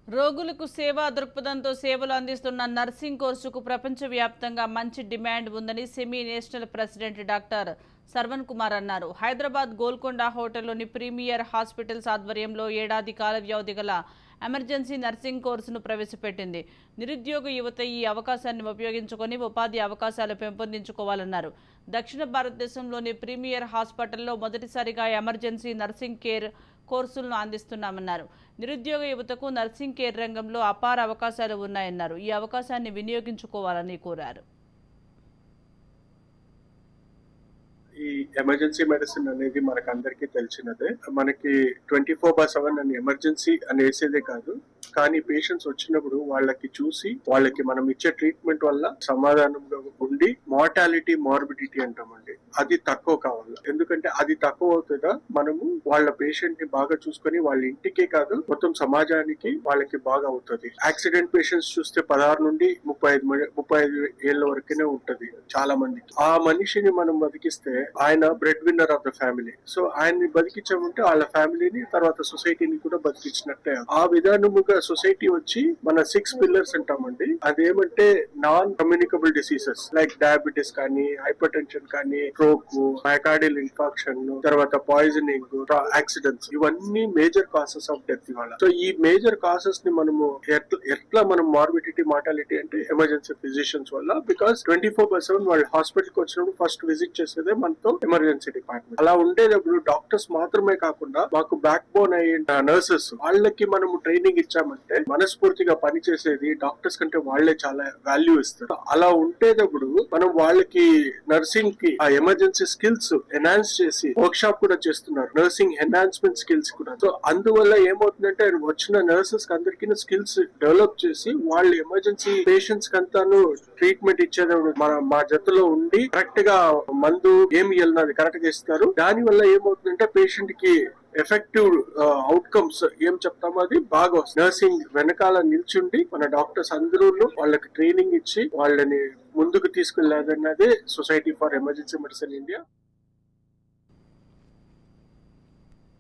రోగులకు సేవా దృక్పథంతో సేవలు అందిస్తున్న నర్సింగ్ కోర్సుకు ప్రపంచవ్యాప్తంగా మంచి డిమాండ్ ఉందని semi national president doctor Sarvan Kumar అన్నారు. హైదరాబాద్ గోల్కొండ హోటల్లోని ప్రీమియర్ హాస్పిటల్స్ ఆధ్వర్యంలో ఏడాది కాల వ్యవధి గల ఎమర్జెన్సీ నర్సింగ్ కోర్సును ప్రవేశపెట్టింది. నిరుద్యోగ యువత ఈ అవకాశాన్ని ఉపయోగించుకొని ఉపాధి అవకాశాలు పెంపొందించుకోవాలన్నారు. దక్షిణ భారతదేశంలోని ప్రీమియర్ హాస్పిటల్లో మొదటిసారిగా ఎమర్జెన్సీ నర్సింగ్ కేర్ కోర్సులను అందిస్తున్నామన్నారు. నిరుద్యోగ యువతకు నర్సింగ్ కేర్ రంగంలో అపార అవకాశాలు ఉన్నాయన్నారు. ఈ అవకాశాన్ని వినియోగించుకోవాలని కోరారు. ఈ ఎమర్జెన్సీ మెడిసిన్ అనేది మనకు అందరికీ తెలిసినదే. మనకి 24/7 అని ఎమర్జెన్సీ అనేసేదే కాదు, కానీ పేషెంట్స్ వచ్చినప్పుడు వాళ్ళకి చూసి వాళ్ళకి మనం ఇచ్చే ట్రీట్మెంట్ వల్ల సమాధానంగా ఉండి మార్టాలిటీ మార్బిడిటీ అంటామండి, అది తక్కువ కావాలి. ఎందుకంటే అది తక్కువ అవుతుందా మనము వాళ్ళ పేషెంట్ ని బాగా చూసుకొని వాళ్ళ ఇంటికే కాదు మొత్తం సమాజానికి వాళ్ళకి బాగా అవుతుంది. యాక్సిడెంట్ పేషెంట్స్ చూస్తే 16 నుండి 35 ఏళ్ల వరకునే ఉంటది చాలా మందికి. ఆ మనిషిని మనం బతికిస్తే ఆయన bread winner of the family. So ఆయన్ని బతికించామంటే వాళ్ళ ఫ్యామిలీని తర్వాత సొసైటీని కూడా బతికించినట్టే. ఆ విధానముగా సొసైటీ వచ్చి మన 6 పిల్లర్స్ అంటామండి. అదేమంటే non communicable diseases like diabetes కానీ, హైపర్ టెన్షన్ కానీ, స్ట్రోక్, మైకార్డియల్ ఇన్ఫాక్షన్, తర్వాత పాయిజనింగ్, యాక్సిడెంట్స్, ఇవన్నీ మేజర్ కాసెస్ ఆఫ్ డెత్ ఇవాళ. సో ఈ మేజర్ కాసెస్ ని మనము ఎట్లా మనం మార్బిడిటీ మార్టాలిటీ అంటే ఎమర్జెన్సీ ఫిజిషియన్స్ వల్ల. బికాస్ 24/7 వాళ్ళు హాస్పిటల్ కి వచ్చినప్పుడు ఫస్ట్ విజిట్ చేసేదే మనతో ఎమర్జెన్సీ డిపార్ట్మెంట్. అలా ఉండేటప్పుడు డాక్టర్స్ మాత్రమే కాకుండా మాకు బ్యాక్ బోన్ అయ్యే నర్సెస్, వాళ్ళకి మనము ట్రైనింగ్ ఇచ్చామంటే మనస్ఫూర్తిగా పనిచేసేది డాక్టర్స్ కంటే వాళ్లే చాలా వాల్యూ ఇస్తారు. అలా ఉండేటప్పుడు మనం వాళ్ళకి నర్సింగ్ కి ఆ ఎమర్జెన్సీ స్కిల్స్ ఎన్హాన్స్ చేసి వర్క్ షాప్ కూడా చేస్తున్నారు, నర్సింగ్ ఎన్హాన్స్మెంట్ స్కిల్స్ కూడా. సో అందువల్ల ఏమవుతుందంటే వచ్చిన నర్సెస్ కి అందరికీ స్కిల్స్ డెవలప్ చేసి వాళ్ళు ఎమర్జెన్సీ పేషెంట్స్ కంతాను ట్రీట్మెంట్ ఇచ్చేటప్పుడు మా జట్టులో ఉండి కరెక్ట్ గా మందు ఏమి వెళ్ళినది కరెక్ట్ గా ఇస్తారు. దాని వల్ల ఏమవుతుందంటే పేషెంట్ కి ఎఫెక్టివ్ అవుట్కమ్స్ ఏం చెప్తామో అది బాగా వస్తుంది. నర్సింగ్ వెనకాల నిల్చుండి మన డాక్టర్స్ అందరూ వాళ్ళకి ట్రైనింగ్ ఇచ్చి వాళ్ళని ముందుకు తీసుకెళ్లాలన్నదే society for emergency medicine India.